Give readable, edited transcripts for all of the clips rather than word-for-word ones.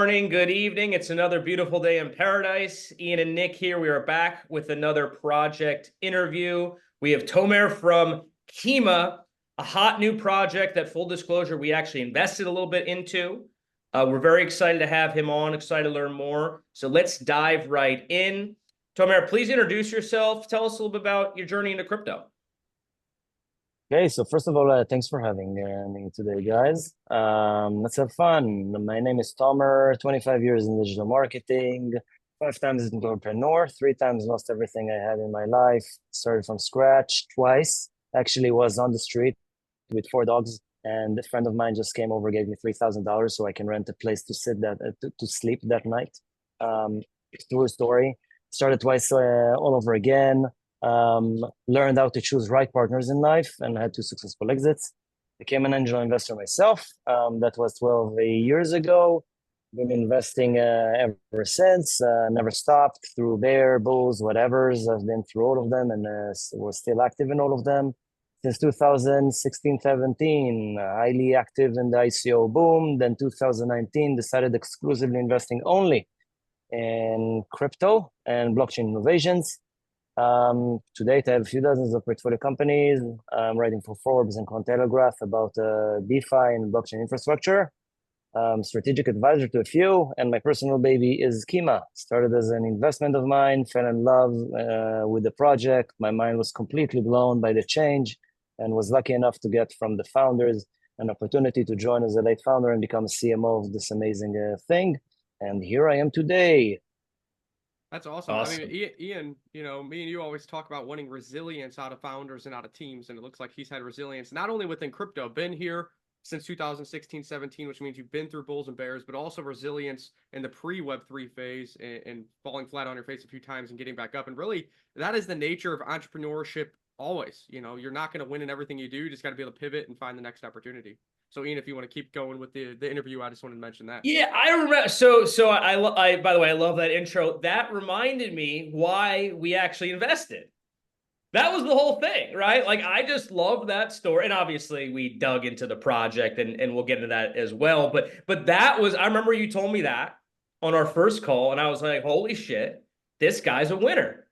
morning, good evening. It's another beautiful day in paradise. Ian and Nick here. We are back with another project interview. We have Tomer from Kima, a hot new project that, full disclosure, we actually invested a little bit into. We're very excited to have him on, excited to learn more. So let's dive right in. Tomer, please introduce yourself. Tell us a little bit about your journey into crypto. Okay, so first of all, thanks for having me today, guys. Let's have fun. My name is Tomer, 25 years in digital marketing, 5 times an entrepreneur, 3 times lost everything I had in my life, started from scratch twice. Actually was on the street with 4 dogs, and a friend of mine just came over, gave me $3,000 so I can rent a place to to sleep that night. Um, True story. Started twice all over again. Learned how to choose right partners in life and had 2 successful exits. Became an angel investor myself. That was 12 years ago. Been investing ever since. Never stopped through bear, bulls, whatever's. I've been through all of them and was still active in all of them. Since 2016, 17, highly active in the ICO boom. Then 2019, decided exclusively investing only in crypto and blockchain innovations. To date, I have a few dozens of portfolio companies. I'm writing for Forbes and Cointelegraph about DeFi and blockchain infrastructure. Strategic advisor to a few, and my personal baby is Kima. Started as an investment of mine, fell in love with the project. My mind was completely blown by the change, and was lucky enough to get from the founders an opportunity to join as a late founder and become a CMO of this amazing thing. And here I am today. That's awesome. I mean, Awesome. Ian, me and you always talk about wanting resilience out of founders and out of teams, and it looks like he's had resilience not only within crypto, been here since 2016, 17, which means you've been through bulls and bears, but also resilience in the pre-Web3 phase and falling flat on your face a few times and getting back up. And really, that is the nature of entrepreneurship always. You're not going to win in everything you do. You just got to be able to pivot and find the next opportunity. So, Ian, if you want to keep going with the interview, I just wanted to mention that. Yeah, I remember. So, by the way, I love that intro. That reminded me why we actually invested. That was the whole thing, right? Like, I just love that story. And obviously, we dug into the project and we'll get into that as well. But that was, I remember you told me that on our first call, and I was like, holy shit, this guy's a winner.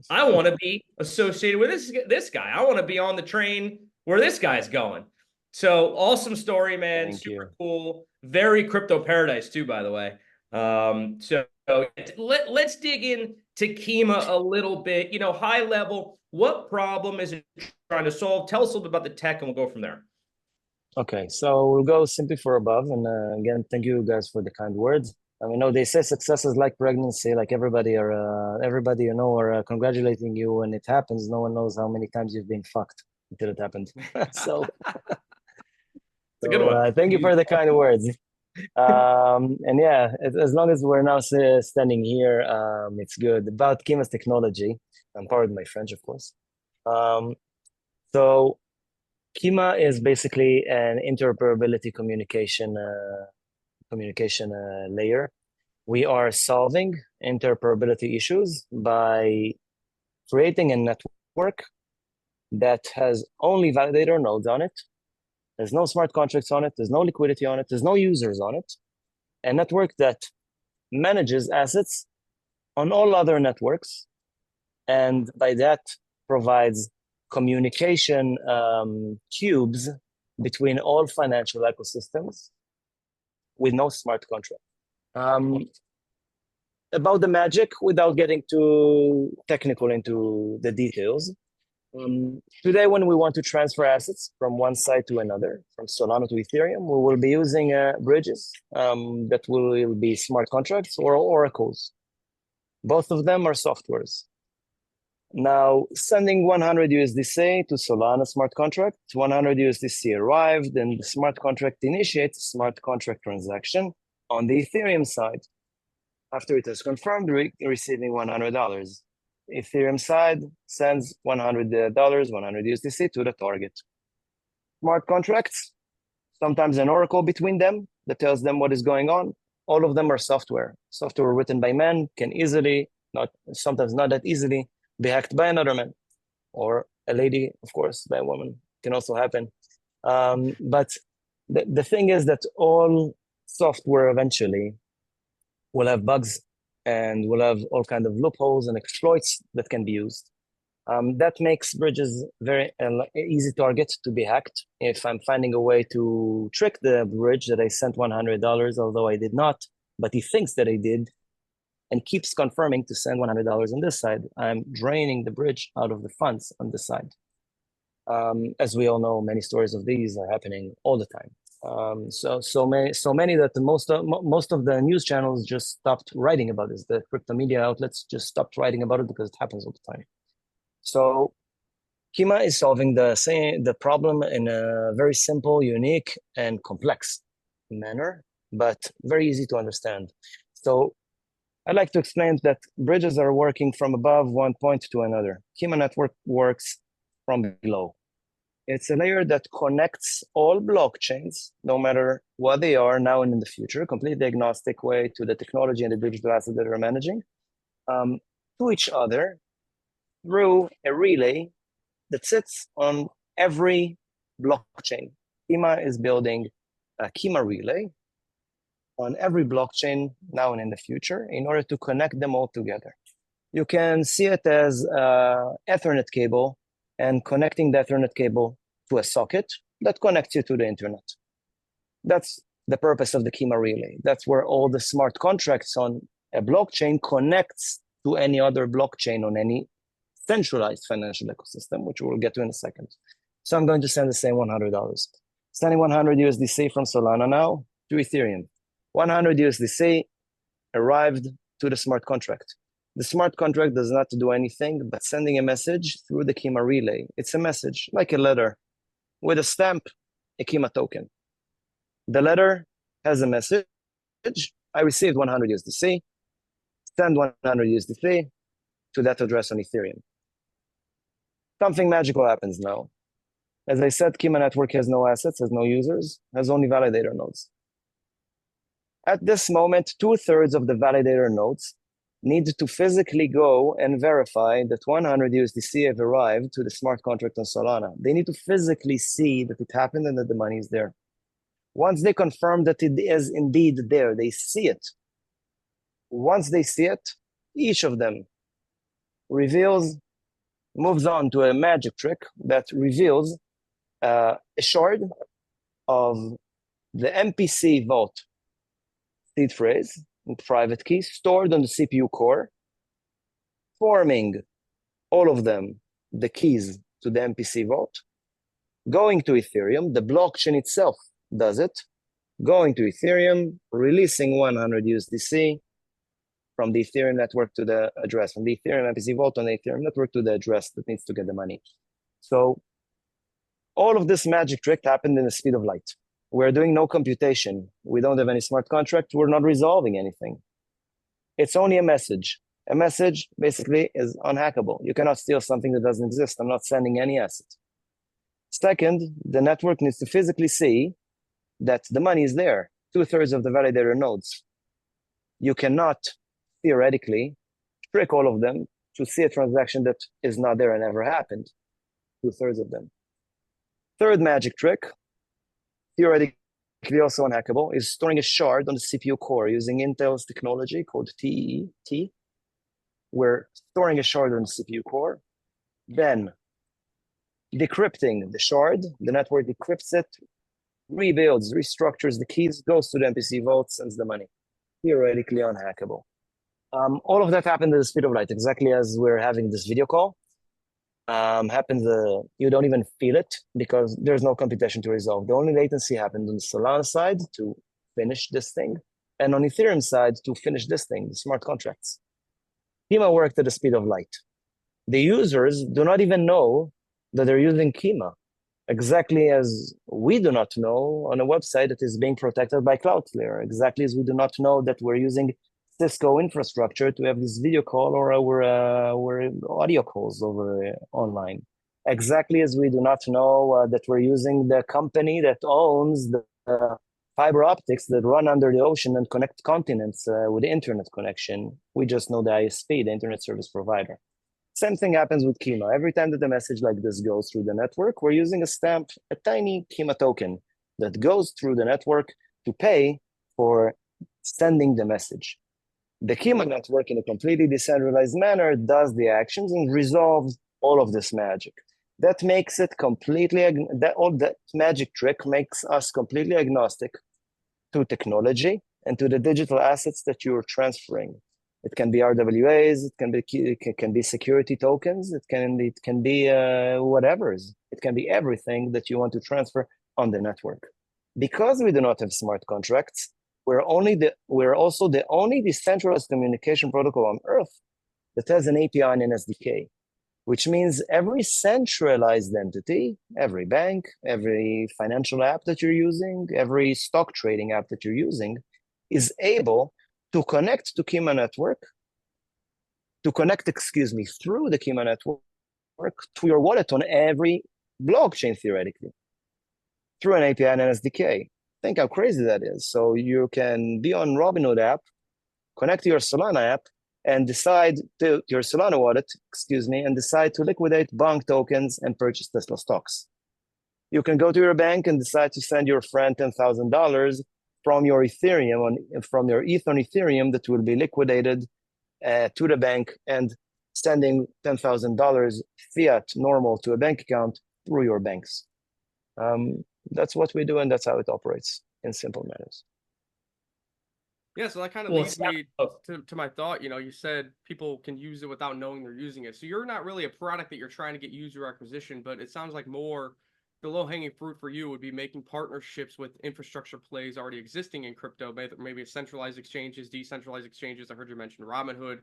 I want to be associated with this guy. I want to be on the train where this guy's going. So awesome story, man. Thank Super you. cool. Very crypto paradise too, by the way. So let's dig in to Kima a little bit. High level. What problem is it trying to solve? Tell us a little bit about the tech, and we'll go from there. Okay, so we'll go simply for above. And again, thank you guys for the kind words. I mean, they say success is like pregnancy, like everybody are congratulating you when it happens. No one knows how many times you've been fucked until it happened. so, It's a good one. thank you for the kind words. And yeah, as long as we're now standing here, it's good. About Kima's technology, I'm part of my French, of course. Um, so Kima is basically an interoperability communication layer. We are solving interoperability issues by creating a network that has only validator nodes on it. There's no smart contracts on it. There's no liquidity on it. There's no users on it. A network that manages assets on all other networks, and by that provides communication cubes between all financial ecosystems with no smart contract. About the magic, without getting too technical into the details, today when we want to transfer assets from one side to another, from Solana to Ethereum, we will be using bridges that will be smart contracts or oracles. Both of them are softwares. Now, sending 100 USDC to Solana smart contract, 100 USDC arrived, and the smart contract initiates a smart contract transaction on the Ethereum side. After it is confirmed, receiving $100. Ethereum side sends $100, 100 USDC to the target. Smart contracts, sometimes an oracle between them that tells them what is going on. All of them are software. Software written by men can easily, sometimes not that easily, be hacked by another man, or a lady, of course, by a woman. Can also happen. But the thing is that all software eventually we'll have bugs and we'll have all kind of loopholes and exploits that can be used. That makes bridges very easy target to be hacked. If I'm finding a way to trick the bridge that I sent $100, although I did not, but he thinks that I did, and keeps confirming to send $100 on this side, I'm draining the bridge out of the funds on this side. As we all know, many stories of these are happening all the time. So many that most of the news channels just stopped writing about this. The crypto media outlets just stopped writing about it because it happens all the time. So Kima is solving the problem in a very simple, unique, and complex manner, but very easy to understand. So I'd like to explain that bridges are working from above one point to another. Kima network works from below. It's a layer that connects all blockchains, no matter what they are now and in the future, completely agnostic way to the technology and the digital asset that we're managing, to each other through a relay that sits on every blockchain. Kima is building a Kima relay on every blockchain now and in the future in order to connect them all together. You can see it as an Ethernet cable and connecting the Ethernet cable to a socket that connects you to the internet. That's the purpose of the Kima relay. That's where all the smart contracts on a blockchain connects to any other blockchain on any centralized financial ecosystem, which we'll get to in a second. So I'm going to send the same $100. Sending 100 USDC from Solana now to Ethereum. 100 USDC arrived to the smart contract. The smart contract does not do anything but sending a message through the Kima relay. It's a message, like a letter, with a stamp, a Kima token. The letter has a message. I received 100 USDC, send 100 USDC to that address on Ethereum. Something magical happens now. As I said, Kima network has no assets, has no users, has only validator nodes. At this moment, 2/3 of the validator nodes need to physically go and verify that 100 USDC have arrived to the smart contract on Solana. They need to physically see that it happened and that the money is there. Once they confirm that it is indeed there, they see it. Once they see it, each of them moves on to a magic trick that reveals a shard of the MPC vault seed phrase and private key stored on the CPU core, forming all of them the keys to the MPC vault, going to Ethereum. The blockchain itself does it, going to Ethereum, releasing 100 USDC from the Ethereum network to the address, from the Ethereum MPC vault on the Ethereum network to the address that needs to get the money. So all of this magic trick happened in the speed of light. We're doing no computation. We don't have any smart contract. We're not resolving anything. It's only a message. A message basically is unhackable. You cannot steal something that doesn't exist. I'm not sending any asset. Second, the network needs to physically see that the money is there, 2/3 of the validator nodes. You cannot theoretically trick all of them to see a transaction that is not there and never happened, 2/3 of them. Third magic trick, theoretically also unhackable, is storing a shard on the CPU core using Intel's technology called TET. We're storing a shard on the CPU core, then decrypting the shard, the network decrypts it, rebuilds, restructures the keys, goes to the MPC vault, sends the money. Theoretically unhackable. All of that happened at the speed of light, exactly as we're having this video call. Happens, you don't even feel it because there's no computation to resolve. The only latency happened on the Solana side to finish this thing, and on Ethereum side to finish this thing, the smart contracts. Kima worked at the speed of light. The users do not even know that they're using Kima, exactly as we do not know on a website that is being protected by Cloudflare, exactly as we do not know that we're using Cisco infrastructure to have this video call or our audio calls over online. Exactly as we do not know that we're using the company that owns the fiber optics that run under the ocean and connect continents with the internet connection. We just know the ISP, the internet service provider. Same thing happens with Kima. Every time that a message like this goes through the network, we're using a stamp, a tiny Kima token that goes through the network to pay for sending the message. The Kima network, in a completely decentralized manner, does the actions and resolves all of this magic. That makes it completely, that magic trick makes us completely agnostic to technology and to the digital assets that you're transferring. It can be RWAs, it can be security tokens, it can be whatever. It can be everything that you want to transfer on the network. Because we do not have smart contracts, we're also the only decentralized communication protocol on Earth that has an API and an SDK, which means every centralized entity, every bank, every financial app that you're using, every stock trading app that you're using, is able to connect to Kima network, through the Kima network to your wallet on every blockchain, theoretically, through an API and an SDK. Think how crazy that is. So you can be on Robinhood app, connect to your Solana app, and decide to your Solana wallet, and decide to liquidate BONK tokens and purchase Tesla stocks. You can go to your bank and decide to send your friend $10,000 from your Ethereum from your ETH on Ethereum that will be liquidated to the bank, and sending $10,000 fiat normal to a bank account through your banks. That's what we do, and that's how it operates in simple manners. Yeah, so that kind of Well, leads me to my thought. You said people can use it without knowing they're using it. So you're not really a product that you're trying to get user acquisition, but it sounds like more the low-hanging fruit for you would be making partnerships with infrastructure plays already existing in crypto, maybe centralized exchanges, decentralized exchanges. I heard you mention Robinhood,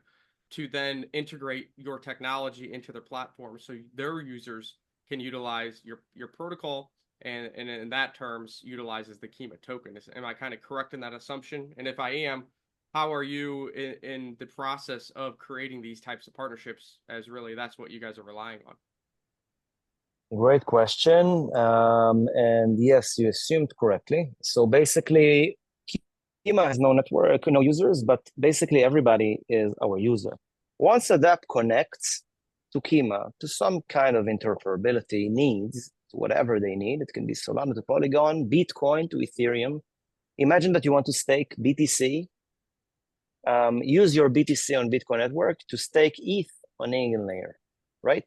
to then integrate your technology into their platform so their users can utilize your protocol and in that terms utilizes the Kima token. Am I kind of correct in that assumption? And if I am, how are you in the process of creating these types of partnerships, as really that's what you guys are relying on? Great question. And yes, you assumed correctly. So basically, Kima has no network, no users, but basically everybody is our user. Once a DApp connects to Kima to some kind of interoperability needs, whatever they need, it can be Solana to Polygon, Bitcoin to Ethereum. Imagine that you want to stake BTC. Use your BTC on Bitcoin network to stake ETH on EigenLayer, right?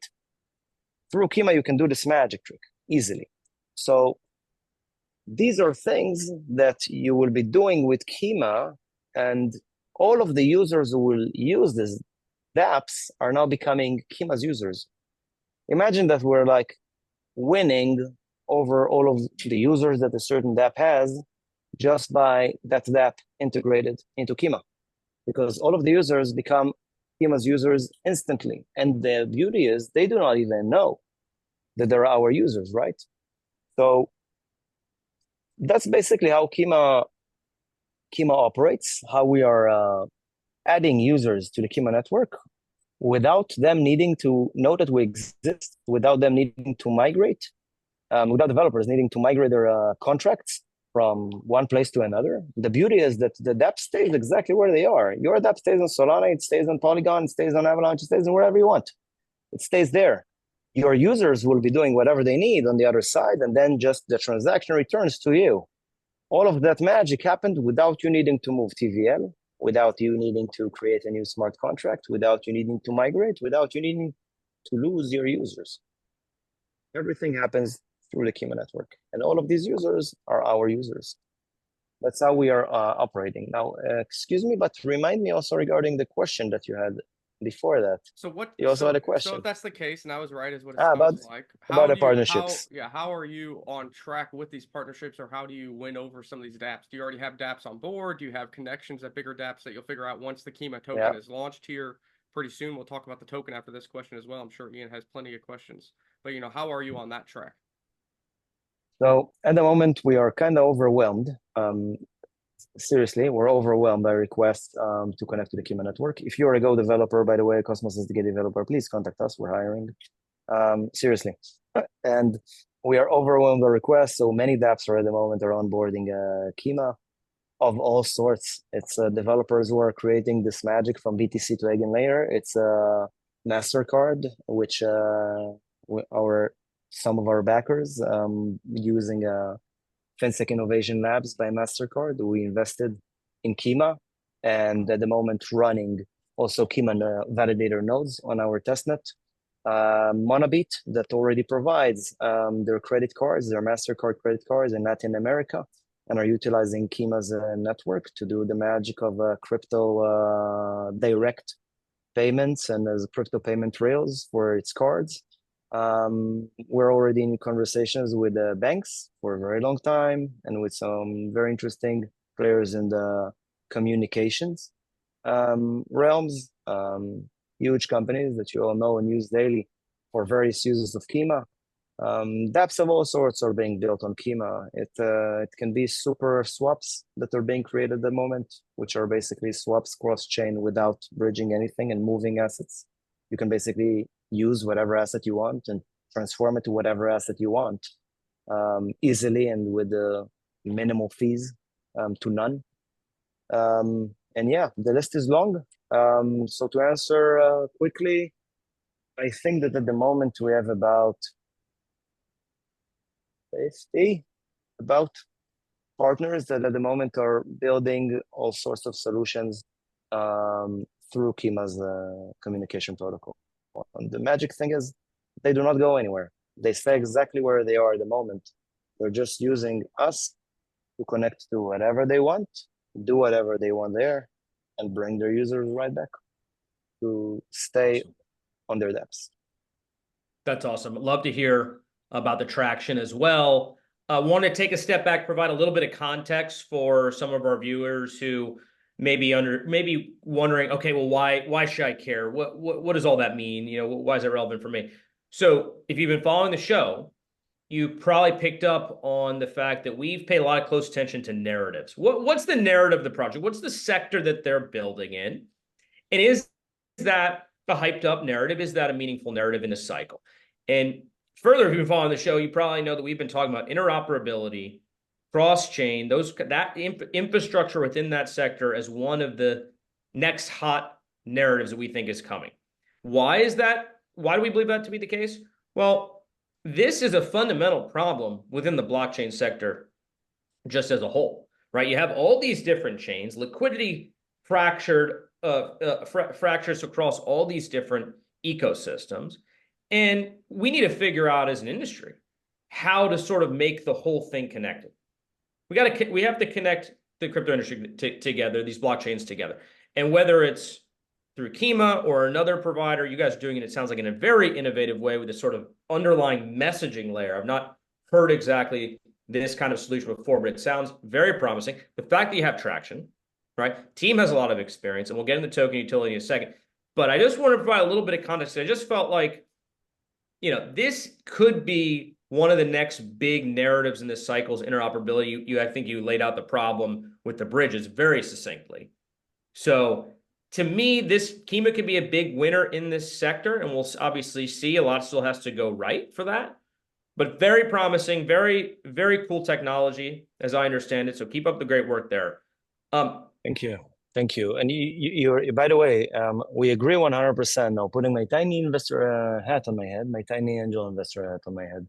Through Kima, you can do this magic trick easily. So these are things that you will be doing with Kima, and all of the users who will use these dApps are now becoming Kima's users. Imagine that we're like winning over all of the users that a certain dApp has just by that dApp integrated into Kima, because all of the users become Kima's users instantly. And the beauty is they do not even know that they're our users, right? So that's basically how Kima operates, how we are adding users to the Kima network without them needing to know that we exist, without them needing to migrate, without developers needing to migrate their contracts from one place to another. The beauty is that the dApp stays exactly where they are. Your dApp stays on Solana, it stays on Polygon, it stays on Avalanche, it stays on wherever you want. It stays there. Your users will be doing whatever they need on the other side, and then just the transaction returns to you. All of that magic happened without you needing to move TVL, without you needing to create a new smart contract, without you needing to migrate, without you needing to lose your users. Everything happens through the Kima network, and all of these users are our users. That's how we are operating. Now, excuse me, but remind me also regarding the question that you had before that. So what You also had a question. So if that's the case, and I was right, is what it about sounds like. about the partnerships. How are you on track with these partnerships, or how do you win over some of these dApps? Do you already have dApps on board? Do you have connections at bigger dApps that you'll figure out once the Kima token is launched here pretty soon? We'll talk about the token after this question as well. I'm sure Ian has plenty of questions. But how are you on that track? So at the moment, we are kind of overwhelmed. Seriously, we're overwhelmed by requests to connect to the Kima network. If you're a Go developer, by the way, Cosmos is the developer, please contact us. We're hiring. Seriously. And we are overwhelmed by requests. So many dApps are at the moment are onboarding Kima of all sorts. It's developers who are creating this magic from BTC to EigenLayer. It's MasterCard, which some of our backers using FinTech Innovation Labs by MasterCard. We invested in Kima, and at the moment running also Kima validator nodes on our testnet. Monabit that already provides their credit cards, their MasterCard credit cards in Latin America, and are utilizing Kima's network to do the magic of crypto direct payments and as crypto payment rails for its cards. We're already in conversations with banks for a very long time and with some very interesting players in the communications realms, huge companies that you all know and use daily for various uses of Kima. dApps of all sorts are being built on Kima. It can be super swaps that are being created at the moment, which are basically swaps cross-chain without bridging anything and moving assets. You can basically use whatever asset you want and transform it to whatever asset you want easily and with minimal fees to none. And yeah, the list is long. So to answer quickly, I think that at the moment we have about 50 partners that at the moment are building all sorts of solutions through Kima's communication protocol. And the magic thing is they do not go anywhere. They stay exactly where they are at the moment. They're just using us to connect to whatever they want, do whatever they want there, and bring their users right back to stay on their dApps. That's awesome. Love to hear about the traction as well. I want to take a step back, provide a little bit of context for some of our viewers who may be wondering, okay, well, why should I care? What does all that mean? You know, why is it relevant for me? So if you've been following the show, you probably picked up on the fact that we've paid a lot of close attention to narratives. What's the narrative of the project? What's the sector that they're building in? And is that a hyped up narrative? Is that a meaningful narrative in a cycle? And further, if you've been following the show, you probably know that we've been talking about interoperability, cross-chain, that infrastructure within that sector as one of the next hot narratives that we think is coming. Why is that? Why do we believe that to be the case? Well, this is a fundamental problem within the blockchain sector just as a whole, right? You have all these different chains, liquidity fractures across all these different ecosystems. And we need to figure out as an industry how to sort of make the whole thing connected. We have to connect the crypto industry together, these blockchains together. And whether it's through Kima or another provider, you guys are doing it, it sounds like in a very innovative way with this sort of underlying messaging layer. I've not heard exactly this kind of solution before, but it sounds very promising. The fact that you have traction, right? Team has a lot of experience, and we'll get into token utility in a second. But I just want to provide a little bit of context. I just felt like, you know, this could be one of the next big narratives in this cycle's interoperability. I think you laid out the problem with the bridges very succinctly. So to me, this Kima could be a big winner in this sector, and we'll obviously see. A lot still has to go right for that. But very promising, very, very cool technology, as I understand it. So keep up the great work there. Thank you. Thank you. And you're, by the way, we agree 100% now, putting my tiny investor hat on my head, my tiny angel investor hat on my head.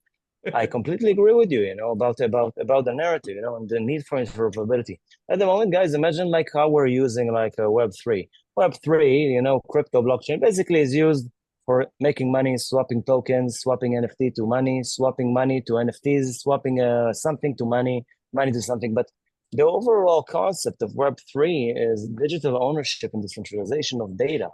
I completely agree with you, you know, about the narrative, you know, and the need for interoperability. At the moment, guys, imagine like how we're using like Web3. Web3, you know, crypto blockchain basically is used for making money, swapping tokens, swapping NFT to money, swapping money to NFTs, swapping something to money, money to something. But the overall concept of Web3 is digital ownership and decentralization of data.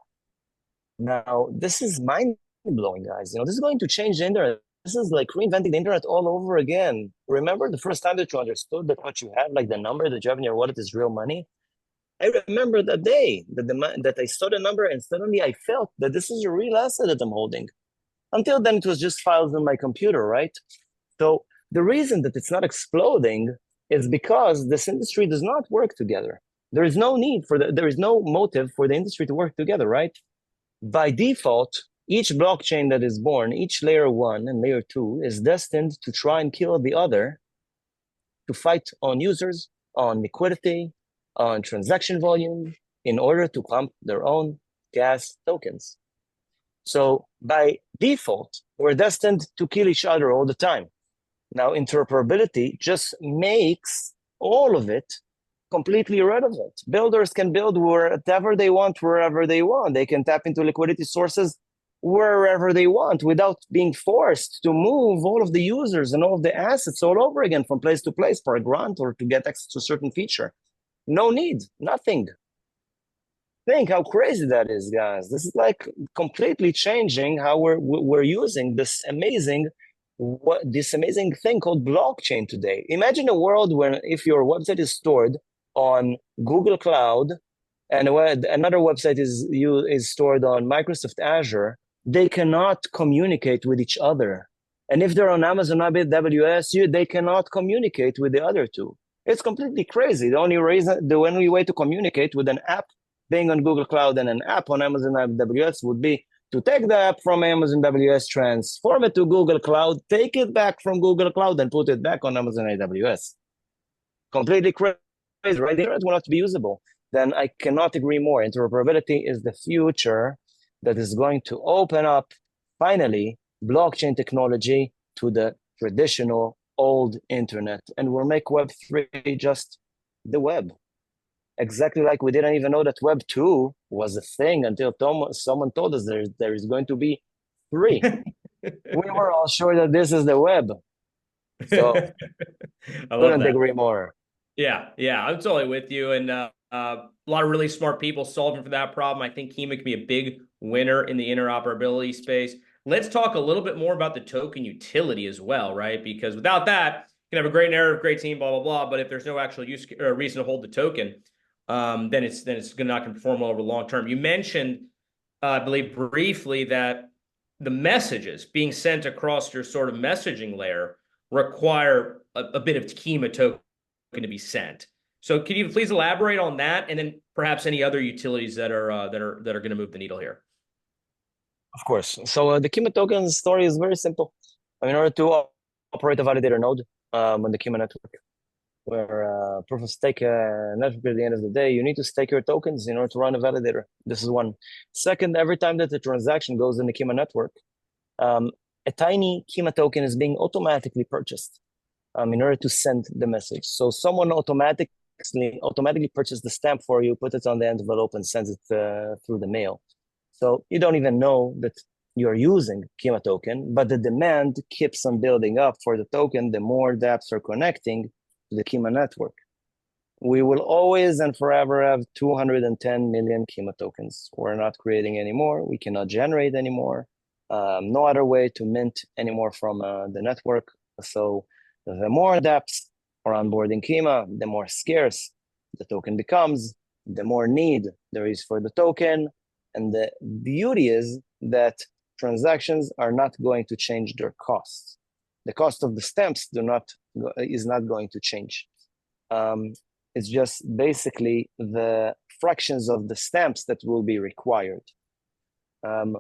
Now, this is mind-blowing, guys. You know, this is going to change the internet. This is like reinventing the internet all over again. Remember the first time that you understood that what you have, like the number that you have in your wallet is real money? I remember that day that I saw the number and suddenly I felt that this is a real asset that I'm holding. Until then, it was just files on my computer, right? So the reason that it's not exploding is because this industry does not work together. There is no need for there is no motive for the industry to work together, right? By default, each blockchain that is born, each layer 1 and layer 2 is destined to try and kill the other, to fight on users, on liquidity, on transaction volume, in order to pump their own gas tokens. So by default, we're destined to kill each other all the time. Now, interoperability just makes all of it completely irrelevant. Builders can build whatever they want, wherever they want. They can tap into liquidity sources wherever they want without being forced to move all of the users and all of the assets all over again from place to place for a grant or to get access to a certain feature. No need, nothing. Think how crazy that is, guys. This is like completely changing how we're using this amazing thing called blockchain today. Imagine a world where if your website is stored on Google Cloud and another website is stored on Microsoft Azure, they cannot communicate with each other. And if they're on Amazon AWS, they cannot communicate with the other two. It's completely crazy. The only way to communicate with an app being on Google Cloud and an app on Amazon AWS would be to take the app from Amazon AWS, transform it to Google Cloud, take it back from Google Cloud, and put it back on Amazon AWS. Completely crazy, right? The internet will not be usable. Then I cannot agree more. Interoperability is the future that is going to open up, finally, blockchain technology to the traditional old internet and will make Web3 just the web. Exactly like we didn't even know that Web 2 was a thing until someone told us there is going to be 3. We were all sure that this is the web. So I love couldn't that. agree more. Yeah, I'm totally with you. And a lot of really smart people solving for that problem. I think Kima can be a big winner in the interoperability space. Let's talk a little bit more about the token utility as well, right? Because without that, you can have a great narrative, great team, blah, blah, blah. But if there's no actual use or reason to hold the token, then it's not going to perform well over the long term. You mentioned, I believe, briefly that the messages being sent across your sort of messaging layer require a bit of Kima token to be sent. So can you please elaborate on that, and then perhaps any other utilities that are going to move the needle here? Of course. So the Kima token story is very simple. In order to operate a validator node on the Kima network, where proof of stake network at the end of the day, you need to stake your tokens in order to run a validator. This is one. Second, every time that the transaction goes in the Kima network, a tiny Kima token is being automatically purchased in order to send the message. So someone automatically purchases the stamp for you, put it on the envelope, and sends it through the mail. So you don't even know that you're using Kima token, but the demand keeps on building up for the token the more dApps are connecting to the Kima network. We will always and forever have 210 million Kima tokens. We're not creating anymore. We cannot generate anymore. No other way to mint anymore from the network. So the more dApps are onboarding Kima, the more scarce the token becomes, the more need there is for the token. And the beauty is that transactions are not going to change their costs. The cost of the stamps is not going to change. It's just basically the fractions of the stamps that will be required.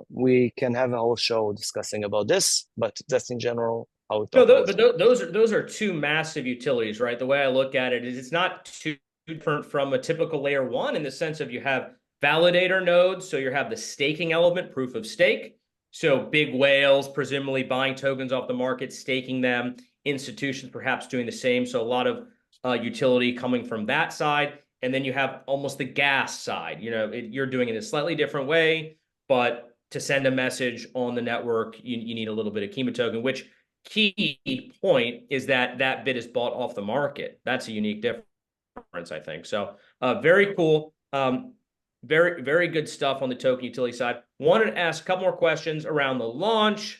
We can have a whole show discussing about this, but that's in general how it operates. But those are two massive utilities, right? The way I look at it is it's not too different from a typical layer one in the sense of you have validator nodes, so you have the staking element, proof of stake. So big whales presumably buying tokens off the market, staking them, institutions perhaps doing the same. So a lot of utility coming from that side. And then you have almost the gas side. You're doing it a slightly different way, but to send a message on the network, you need a little bit of Kima token, which key point is that bit is bought off the market. That's a unique difference, I think. So very cool. Very, very good stuff on the token utility side. Wanted to ask a couple more questions around the launch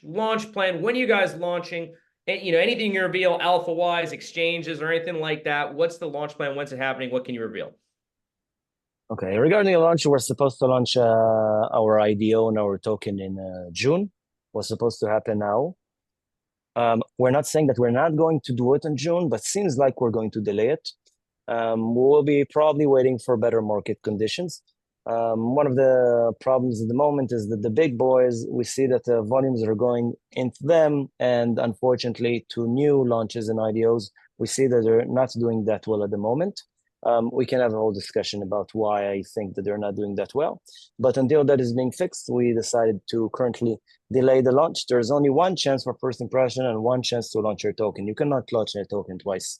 plan. When are you guys launching? Anything you reveal alpha-wise, exchanges, or anything like that? What's the launch plan? When's it happening? What can you reveal? Okay, regarding the launch, we're supposed to launch our IDO and our token in June. Was supposed to happen now. We're not saying that we're not going to do it in June, but seems like we're going to delay it. We'll be probably waiting for better market conditions. One of the problems at the moment is that the big boys, we see that the volumes are going into them, and unfortunately to new launches and IDOs, we see that they're not doing that well at the moment. We can have a whole discussion about why I think that they're not doing that well. But until that is being fixed, we decided to currently delay the launch. There's only one chance for first impression and one chance to launch your token. You cannot launch your token twice.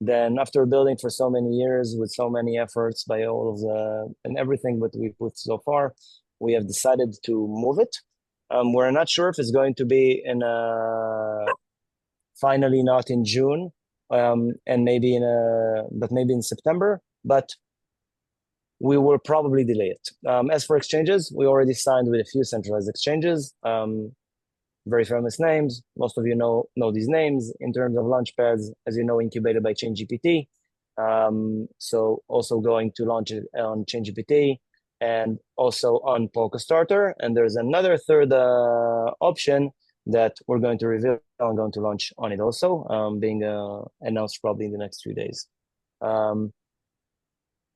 Then after building for so many years with so many efforts by all of and everything that we put so far, we have decided to move it. We're not sure if it's going to be finally not in June, and maybe but maybe in September, but we will probably delay it. As for exchanges, we already signed with a few centralized exchanges, very famous names. Most of you know these names. In terms of launch pads, as you know, incubated by ChainGPT. So also going to launch it on ChainGPT and also on PolkaStarter. And there's another third option that we're going to reveal and going to launch on it also, being announced probably in the next few days.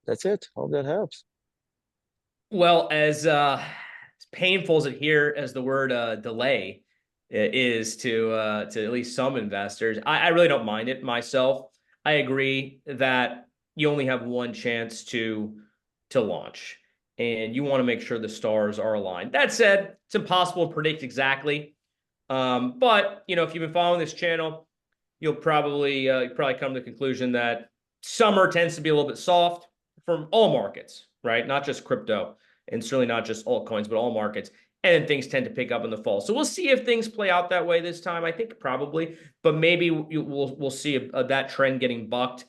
That's it. Hope that helps. Well, as painful as it here as the word delay is to at least some investors, I really don't mind it myself. I agree that you only have one chance to launch, and you want to make sure the stars are aligned. That said, it's impossible to predict exactly. But you know, if you've been following this channel, you'll probably come to the conclusion that summer tends to be a little bit soft from all markets, right? Not just crypto, and certainly not just altcoins, but all markets. And then things tend to pick up in the fall. So we'll see if things play out that way this time. I think probably, but maybe we'll see that trend getting bucked.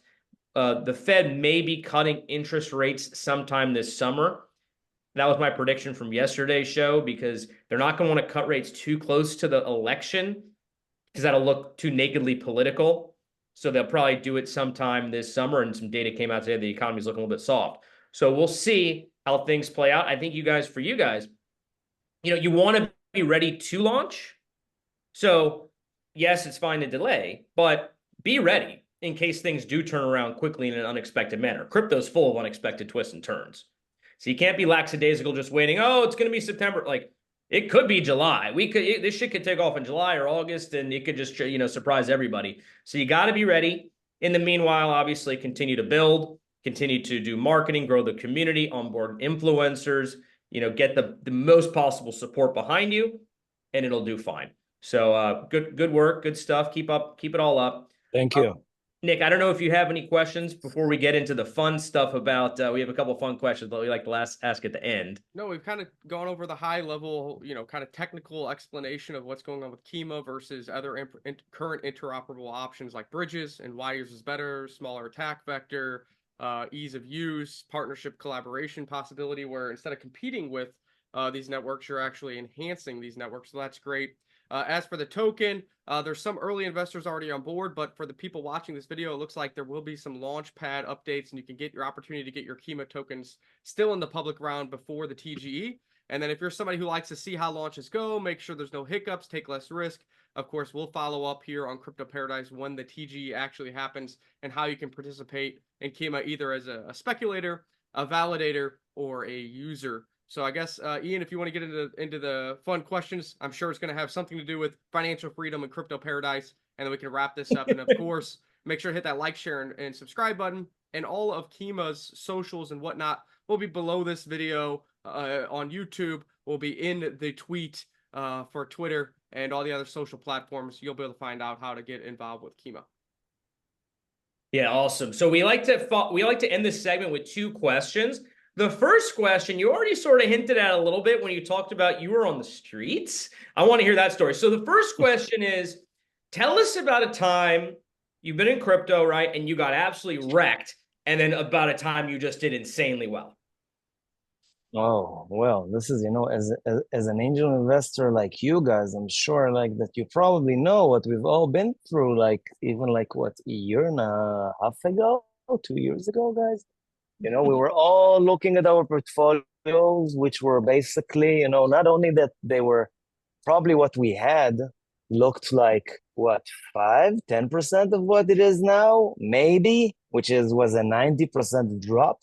The Fed may be cutting interest rates sometime this summer. That was my prediction from yesterday's show, because they're not going to want to cut rates too close to the election, because that'll look too nakedly political. So they'll probably do it sometime this summer. And some data came out today. The economy is looking a little bit soft. So we'll see how things play out. I think for you guys, you know, you want to be ready to launch. So yes, it's fine to delay, but be ready in case things do turn around quickly in an unexpected manner. Crypto's full of unexpected twists and turns. So you can't be lackadaisical just waiting. Oh, it's going to be September. Like, it could be July. This shit could take off in July or August, and it could just, you know, surprise everybody. So you got to be ready. In the meanwhile, obviously, continue to build, continue to do marketing, grow the community, onboard influencers, you know, get the most possible support behind you, and it'll do fine. So good work, good stuff. Keep it all up. Thank you. Nick, I don't know if you have any questions before we get into the fun stuff about, we have a couple of fun questions that we like to ask at the end. No, we've kind of gone over the high level, you know, kind of technical explanation of what's going on with Kima versus other current interoperable options like bridges and why yours is better, smaller attack vector, ease of use, partnership collaboration possibility, where instead of competing with these networks, you're actually enhancing these networks. So that's great. As for the token, there's some early investors already on board, but for the people watching this video, it looks like there will be some launch pad updates, and you can get your opportunity to get your Kima tokens still in the public round before the TGE. And then if you're somebody who likes to see how launches go, make sure there's no hiccups, take less risk. Of course, we'll follow up here on Crypto Paradise when the TGE actually happens and how you can participate in Kima either as a speculator, a validator, or a user. So I guess, Ian, if you want to get into the fun questions, I'm sure it's going to have something to do with financial freedom and Crypto Paradise, and then we can wrap this up. And of course, make sure to hit that like, share, and subscribe button. And all of Kima's socials and whatnot will be below this video on YouTube, will be in the tweet for Twitter and all the other social platforms. You'll be able to find out how to get involved with Kima. Yeah, awesome. So we like to end this segment with two questions. The first question, you already sort of hinted at a little bit when you talked about you were on the streets. I want to hear that story. So the first question is, tell us about a time you've been in crypto, right? And you got absolutely wrecked. And then about a time you just did insanely well. Oh, well, this is, you know, as an angel investor like you guys, I'm sure like that you probably know what we've all been through, like even like what, a year and a half ago, 2 years ago, guys. You know, we were all looking at our portfolios, which were basically, you know, not only that they were probably what we had looked like what, 5-10% of what it is now, maybe, which was a 90% drop.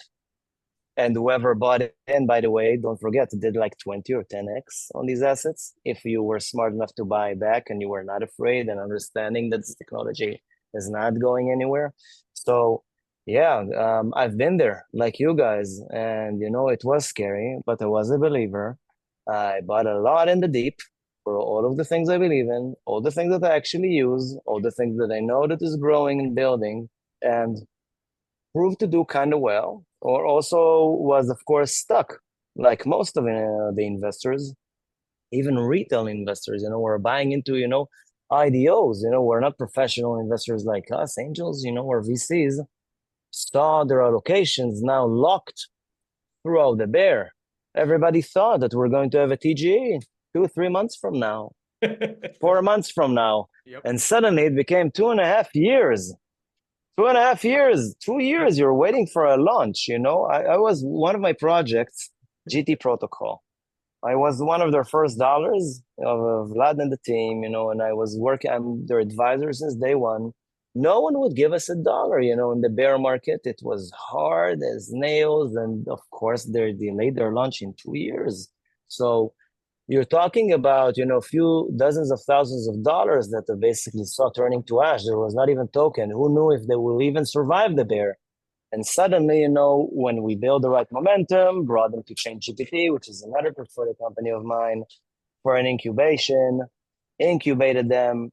And whoever bought it in, by the way, don't forget, did like 20 or 10x on these assets. If you were smart enough to buy back and you were not afraid and understanding that this technology is not going anywhere. So yeah, I've been there like you guys, and you know, it was scary, but I was a believer. I bought a lot in the deep for all of the things I believe in, all the things that I actually use, all the things that I know that is growing and building. and proved to do kind of well, or also was, of course, stuck, like most of the investors, even retail investors, were buying into, IDOs, we're not professional investors like us, angels, or VCs, saw their allocations now locked throughout the bear. Everybody thought that we're going to have a TGE 2 3 months from now, 4 months from now. Yep. And suddenly it became 2.5 years. 2.5 years, 2 years, you're waiting for a launch. I was one of my projects, GT Protocol. I was one of their first dollars of Vlad and the team, and I was working, I'm their advisor since day one. No one would give us $1, in the bear market. It was hard as nails. And of course, they delayed their launch in 2 years. So you're talking about, a few dozens of thousands of dollars that they basically saw turning to ash. There was not even token. Who knew if they will even survive the bear? And suddenly, when we build the right momentum, brought them to ChainGPT, which is another portfolio company of mine, for an incubation, incubated them.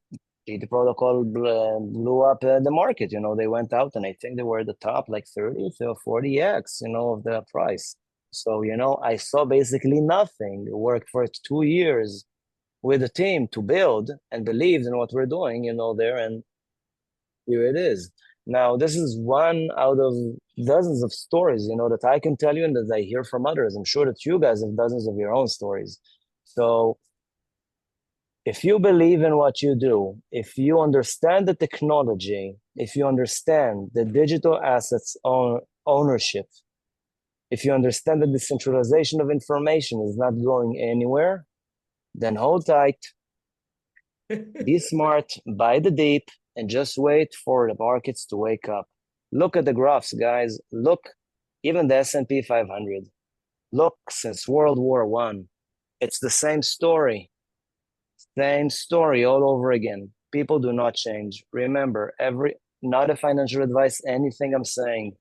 The protocol blew up the market. They went out and I think they were at the top like 30 to 40x, of the price. So, I saw basically nothing. Worked for 2 years with the team to build and believed in what we're doing, there, and here it is. Now, this is one out of dozens of stories, that I can tell you and that I hear from others. I'm sure that you guys have dozens of your own stories. So if you believe in what you do, if you understand the technology, if you understand the digital assets ownership, if you understand that the decentralization of information is not going anywhere, then hold tight, be smart, buy the deep, and just wait for the markets to wake up. Look at the graphs, guys. Look, even the S&P 500. Look, since World War I, it's the same story. Same story all over again. People do not change. Remember, not a financial advice, anything I'm saying,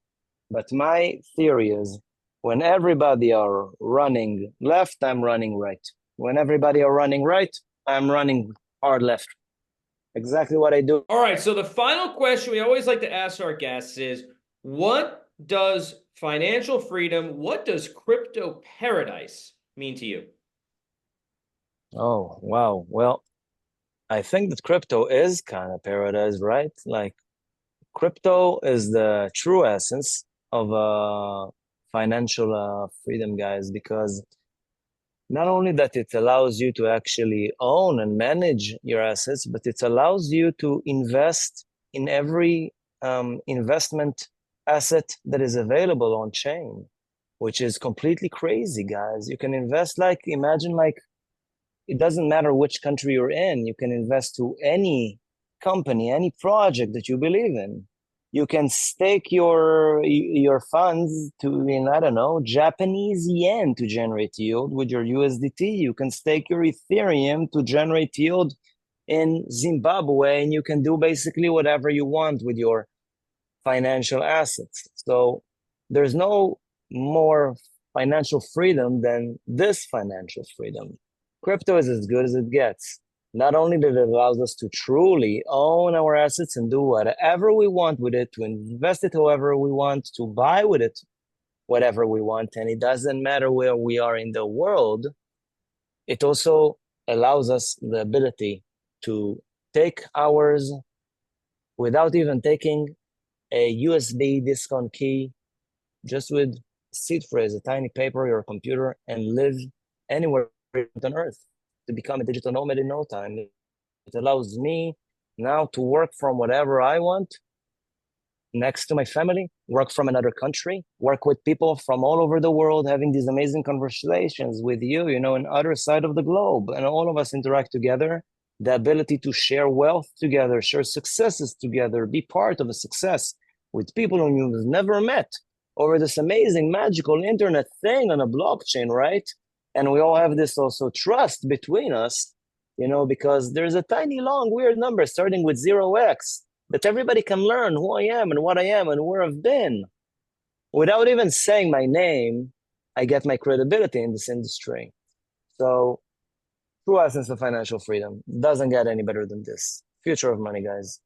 but my theory is when everybody are running left, I'm running right. When everybody are running right, I'm running hard left. Exactly what I do. All right. So the final question we always like to ask our guests is, what does financial freedom, what does crypto paradise mean to you? Oh, wow. Well, I think that crypto is kind of paradise, right? Like crypto is the true essence of financial freedom, guys, because not only that it allows you to actually own and manage your assets, but it allows you to invest in every investment asset that is available on chain, which is completely crazy, guys. You can invest imagine it doesn't matter which country you're in, you can invest to any company, any project that you believe in. You can stake your funds in, I don't know, Japanese yen to generate yield with your USDT. You can stake your Ethereum to generate yield in Zimbabwe, and you can do basically whatever you want with your financial assets. So there's no more financial freedom than this financial freedom. Crypto is as good as it gets. Not only that it allows us to truly own our assets and do whatever we want with it, to invest it however we want, to buy with it whatever we want, and it doesn't matter where we are in the world, it also allows us the ability to take hours without even taking a USB disk on key, just with seed phrase, a tiny paper, your computer, and live anywhere on earth to become a digital nomad in no time. It allows me now to work from whatever I want next to my family, work from another country, work with people from all over the world, having these amazing conversations with you, in other side of the globe, and all of us interact together. The ability to share wealth together, share successes together, be part of a success with people whom you've never met over this amazing magical internet thing on a blockchain, right? And we all have this also trust between us, because there's a tiny, long, weird number starting with 0x that everybody can learn who I am and what I am and where I've been. Without even saying my name, I get my credibility in this industry. So, true essence of financial freedom doesn't get any better than this. Future of money, guys.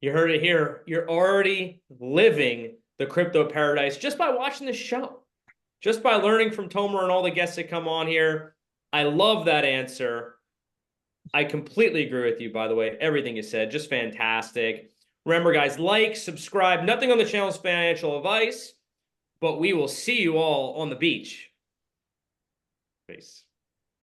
You heard it here. You're already living the crypto paradise just by watching this show, just by learning from Tomer and all the guests that come on here. I love that answer. I completely agree with you, by the way. Everything you said, just fantastic. Remember, guys, like, subscribe. Nothing on the channel is financial advice, but we will see you all on the beach. Peace.